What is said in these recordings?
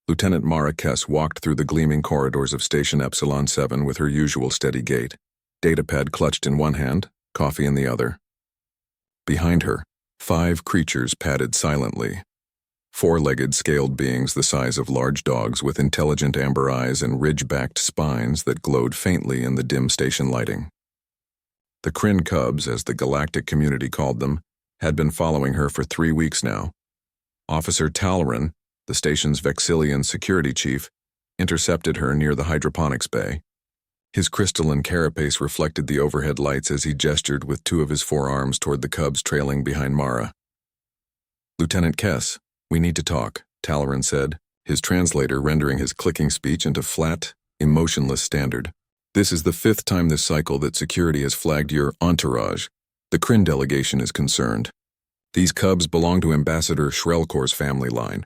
Lieutenant Mara Kess walked through the gleaming corridors of Station Epsilon 7 with her usual steady gait, datapad clutched in one hand, coffee in the other. Behind her, 5 creatures padded silently. 4-legged scaled beings the size of large dogs with intelligent amber eyes and ridge-backed spines that glowed faintly in the dim station lighting. The Kryn Cubs, as the galactic community called them, had been following her for 3 weeks now. Officer Talron, the station's Vexillian security chief, intercepted her near the hydroponics bay. His crystalline carapace reflected the overhead lights as he gestured with 2 of his forearms toward the cubs trailing behind Mara. "Lieutenant Kess, we need to talk," Talron said, his translator rendering his clicking speech into flat, emotionless standard. "This is the 5th time this cycle that security has flagged your entourage. The Kryn delegation is concerned. These cubs belong to Ambassador Shrelkor's family line.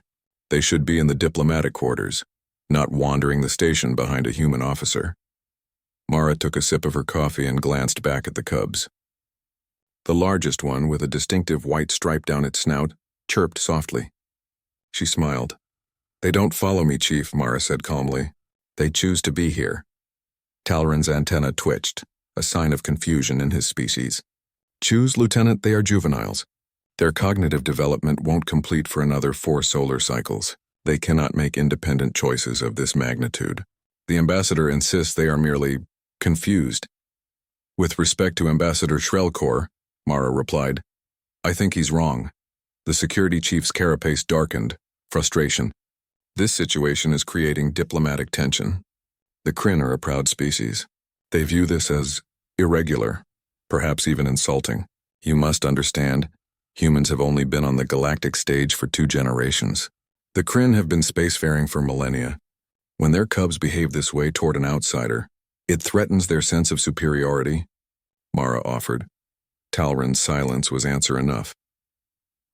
They should be in the diplomatic quarters, not wandering the station behind a human officer." Mara took a sip of her coffee and glanced back at the cubs. The largest one, with a distinctive white stripe down its snout, chirped softly. She smiled. "They don't follow me, Chief," Mara said calmly. "They choose to be here." Talron's antenna twitched, a sign of confusion in his species. "Choose, Lieutenant, they are juveniles. Their cognitive development won't complete for another 4 solar cycles. They cannot make independent choices of this magnitude. The ambassador insists they are merely confused." "With respect to Ambassador Shrelkor," Mara replied, "I think he's wrong." The security chief's carapace darkened, frustration. "This situation is creating diplomatic tension. The Kryn are a proud species. They view this as irregular, perhaps even insulting. You must understand, humans have only been on the galactic stage for 2 generations. The Kryn have been spacefaring for millennia. When their cubs behave this way toward an outsider, it threatens their sense of superiority," Mara offered. Talron's silence was answer enough.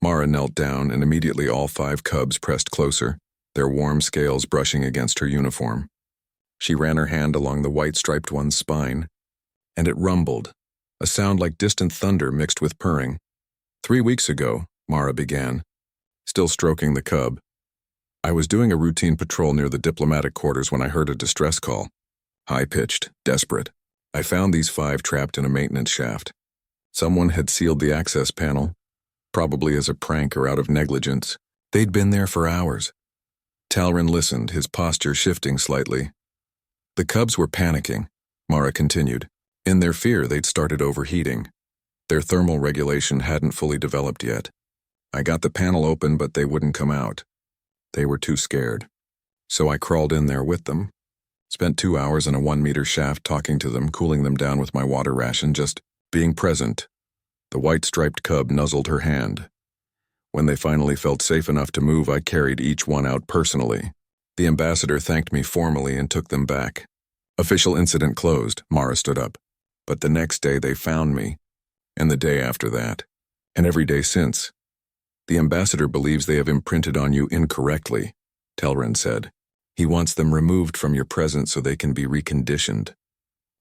Mara knelt down, and immediately all 5 cubs pressed closer, their warm scales brushing against her uniform. She ran her hand along the white-striped one's spine, and it rumbled, a sound like distant thunder mixed with purring. "3 weeks ago," Mara began, still stroking the cub, "I was doing a routine patrol near the diplomatic quarters when I heard a distress call. High-pitched, desperate. I found these 5 trapped in a maintenance shaft. Someone had sealed the access panel, probably as a prank or out of negligence. They'd been there for hours." Talron listened, his posture shifting slightly. "The cubs were panicking," Mara continued. "In their fear, they'd started overheating. Their thermal regulation hadn't fully developed yet. I got the panel open, but they wouldn't come out. They were too scared. So I crawled in there with them. Spent 2 hours in a 1-meter shaft talking to them, cooling them down with my water ration, just being present." The white-striped cub nuzzled her hand. "When they finally felt safe enough to move, I carried each one out personally. The ambassador thanked me formally and took them back. Official incident closed," Mara stood up. "But the next day they found me, and the day after that, and every day since. The ambassador believes they have imprinted on you incorrectly," Talron said. "He wants them removed from your presence so they can be reconditioned."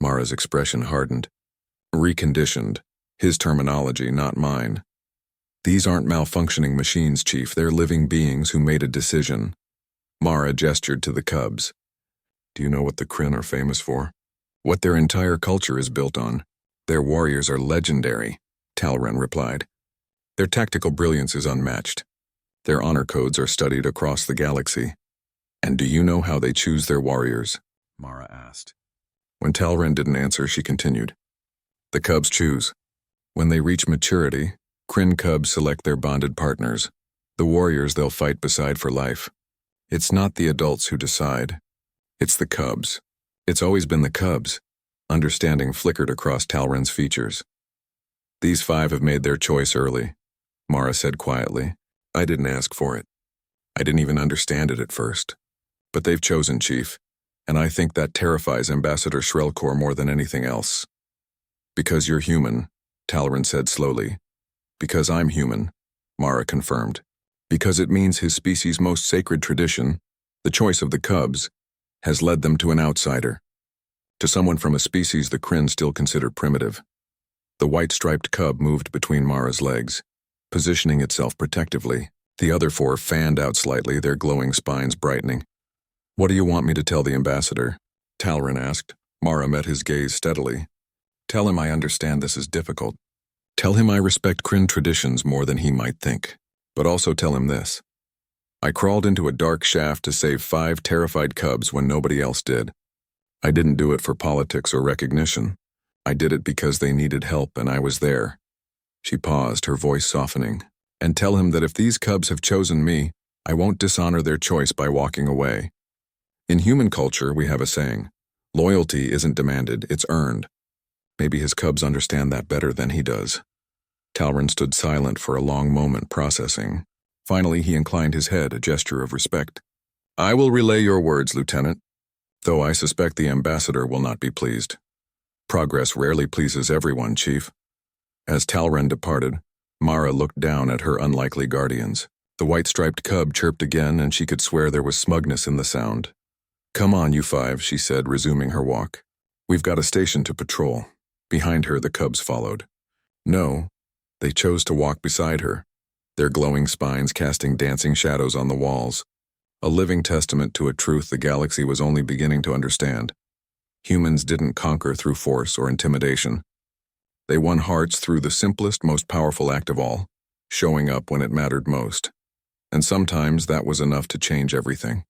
Mara's expression hardened. "Reconditioned. His terminology, not mine. These aren't malfunctioning machines, Chief. They're living beings who made a decision." Mara gestured to the cubs. "Do you know what the Kryn are famous for? What their entire culture is built on? Their warriors are legendary," Talron replied. "Their tactical brilliance is unmatched. Their honor codes are studied across the galaxy." "And do you know how they choose their warriors?" Mara asked. When Talron didn't answer, she continued. "The cubs choose. When they reach maturity, Kryn cubs select their bonded partners, the warriors they'll fight beside for life. It's not the adults who decide. It's the cubs. It's always been the cubs." Understanding flickered across Talron's features. "These 5 have made their choice early," Mara said quietly. "I didn't ask for it. I didn't even understand it at first. But they've chosen, Chief, and I think that terrifies Ambassador Shrelkor more than anything else." "Because you're human," Talron said slowly. "Because I'm human," Mara confirmed. "Because it means his species' most sacred tradition, the choice of the cubs, has led them to an outsider. To someone from a species the Kryn still consider primitive." The white-striped cub moved between Mara's legs, positioning itself protectively. The other 4 fanned out slightly, their glowing spines brightening. What do you want me to tell the ambassador? Talrin asked. Mara met his gaze steadily. Tell him I understand this is difficult. Tell him I respect Kryn traditions more than he might think. But also tell him this. I crawled into a dark shaft to save 5 terrified cubs when nobody else did. I didn't do it for politics or recognition. I did it because they needed help and I was there. She paused, her voice softening. And tell him that if these cubs have chosen me, I won't dishonor their choice by walking away. In human culture, we have a saying, loyalty isn't demanded, it's earned. Maybe his cubs understand that better than he does. Talrin stood silent for a long moment, processing. Finally, he inclined his head, a gesture of respect. I will relay your words, Lieutenant, though I suspect the ambassador will not be pleased. Progress rarely pleases everyone, Chief. As Talrin departed, Mara looked down at her unlikely guardians. The white-striped cub chirped again, and she could swear there was smugness in the sound. Come on, you 5, she said, resuming her walk. We've got a station to patrol. Behind her, the cubs followed. No, they chose to walk beside her, their glowing spines casting dancing shadows on the walls, a living testament to a truth the galaxy was only beginning to understand. Humans didn't conquer through force or intimidation. They won hearts through the simplest, most powerful act of all, showing up when it mattered most. And sometimes that was enough to change everything.